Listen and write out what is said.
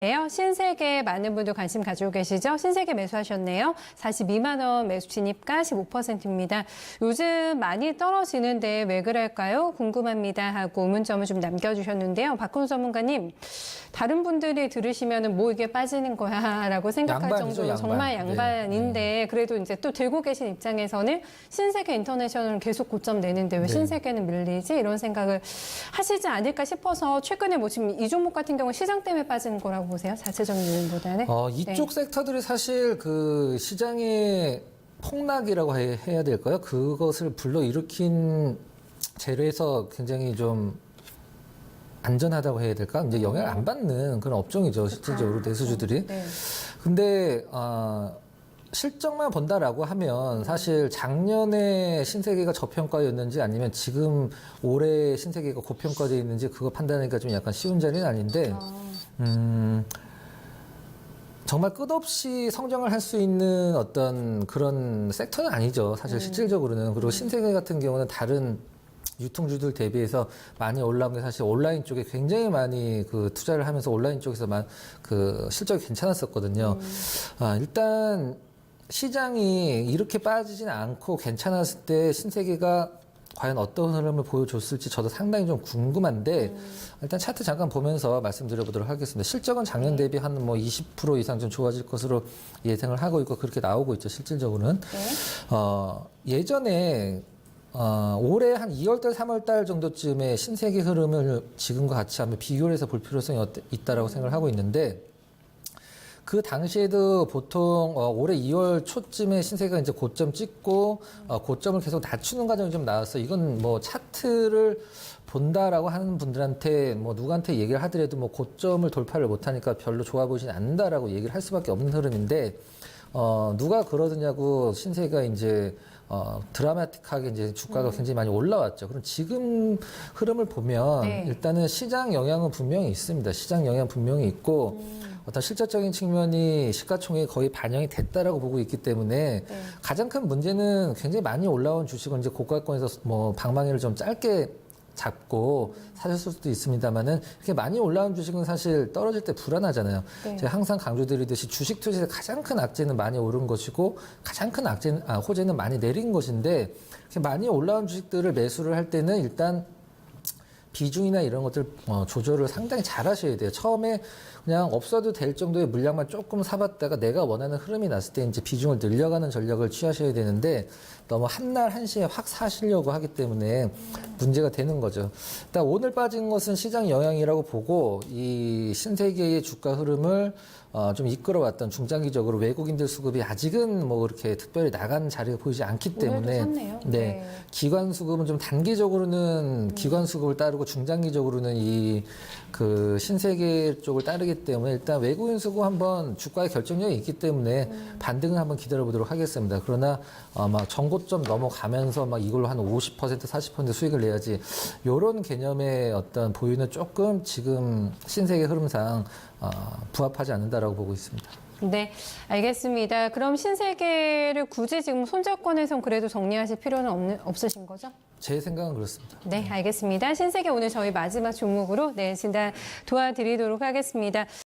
신세계 많은 분들 관심 가지고 계시죠? 신세계 매수하셨네요. 42만 원 매수 진입가 15%입니다. 요즘 많이 떨어지는데 왜 그럴까요? 궁금합니다 하고 문점을 좀 남겨주셨는데요. 박훈 전문가님, 다른 분들이 들으시면은 뭐 이게 빠지는 거야 라고 생각할 양반이죠, 정도로 양반. 정말 양반인데 네. 그래도 이제 또 들고 계신 입장에서는 신세계 인터내셔널은 계속 고점 내는데 왜 네. 신세계는 밀리지? 이런 생각을 하시지 않을까 싶어서 최근에 뭐 지금 이 종목 같은 경우 시장 때문에 빠지는 거라고 보세요? 자체적인 요인보다는? 이쪽 섹터들이 사실 그 시장의 폭락이라고 해야 될까요? 그것을 불러일으킨 재료에서 굉장히 좀 안전하다고 해야 될까? 이제 영향을 안 받는 그런 업종이죠, 실질적으로 내수주들이. 네. 근데 실적만 본다라고 하면 사실 작년에 신세계가 저평가였는지 아니면 지금 올해 신세계가 고평가되어 있는지 그거 판단하기가 좀 약간 쉬운 자리는 아닌데 정말 끝없이 성장을 할 수 있는 어떤 그런 섹터는 아니죠. 사실 실질적으로는. 그리고 신세계 같은 경우는 다른 유통주들 대비해서 많이 올라온 게 사실 온라인 쪽에 굉장히 많이 그 투자를 하면서 온라인 쪽에서만 그 실적이 괜찮았었거든요. 일단 시장이 이렇게 빠지진 않고 괜찮았을 때 신세계가 과연 어떤 흐름을 보여줬을지 저도 상당히 좀 궁금한데 일단 차트 잠깐 보면서 말씀드려보도록 하겠습니다. 실적은 작년 대비 한 뭐 20% 이상 좀 좋아질 것으로 예상을 하고 있고 그렇게 나오고 있죠. 실질적으로는. 예전에 올해 한 2월달, 3월달 정도쯤에 신세계 흐름을 지금과 같이 한번 비교를 해서 볼 필요성이 있다라고 생각을 하고 있는데 그 당시에도 보통 올해 2월 초쯤에 신세계가 이제 고점 찍고 고점을 계속 낮추는 과정이 좀 나왔어요. 이건 뭐 차트를 본다라고 하는 분들한테 뭐 누구한테 얘기를 하더라도 뭐 고점을 돌파를 못하니까 별로 좋아 보이진 않는다라고 얘기를 할 수밖에 없는 흐름인데 누가 그러느냐고 신세계가 이제 드라마틱하게 이제 주가가 굉장히 많이 올라왔죠. 그럼 지금 흐름을 보면 일단은 시장 영향은 분명히 있습니다. 시장 영향 분명히 있고 어떤 실질적인 측면이 시가총액이 거의 반영이 됐다라고 보고 있기 때문에 가장 큰 문제는 굉장히 많이 올라온 주식은 이제 고가권에서 뭐 방망이를 좀 짧게 잡고 사셨을 수도 있습니다만은 이렇게 많이 올라온 주식은 사실 떨어질 때 불안하잖아요. 제가 항상 강조드리듯이 주식 투자에서 가장 큰 악재는 많이 오른 것이고 가장 큰 호재는 많이 내린 것인데 이렇게 많이 올라온 주식들을 매수를 할 때는 일단 비중이나 이런 것들 조절을 상당히 잘 하셔야 돼요. 처음에 그냥 없어도 될 정도의 물량만 조금 사봤다가 내가 원하는 흐름이 났을 때 이제 비중을 늘려가는 전략을 취하셔야 되는데 너무 한날 한시에 확 사시려고 하기 때문에 문제가 되는 거죠. 일단 오늘 빠진 것은 시장 영향이라고 보고 이 신세계의 주가 흐름을 좀 이끌어왔던 중장기적으로 외국인들 수급이 아직은 뭐 그렇게 특별히 나간 자리가 보이지 않기 때문에 기관 수급은 좀 단기적으로는 기관 수급을 따르고 중장기적으로는 이 그 신세계 쪽을 따르기 때문에 일단 외국인 수급 한번 주가의 결정력이 있기 때문에 반등을 한번 기다려 보도록 하겠습니다. 그러나 막 정고점 넘어가면서 막 이걸로 한 50% 40% 수익을 내야지 이런 개념의 어떤 보유는 조금 지금 신세계 흐름상 부합하지 않는다라고 보고 있습니다. 네, 알겠습니다. 그럼 신세계를 굳이 지금 손절권에선 그래도 정리하실 필요는 없으신 거죠? 제 생각은 그렇습니다. 네, 알겠습니다. 신세계 오늘 저희 마지막 종목으로 진단 도와드리도록 하겠습니다.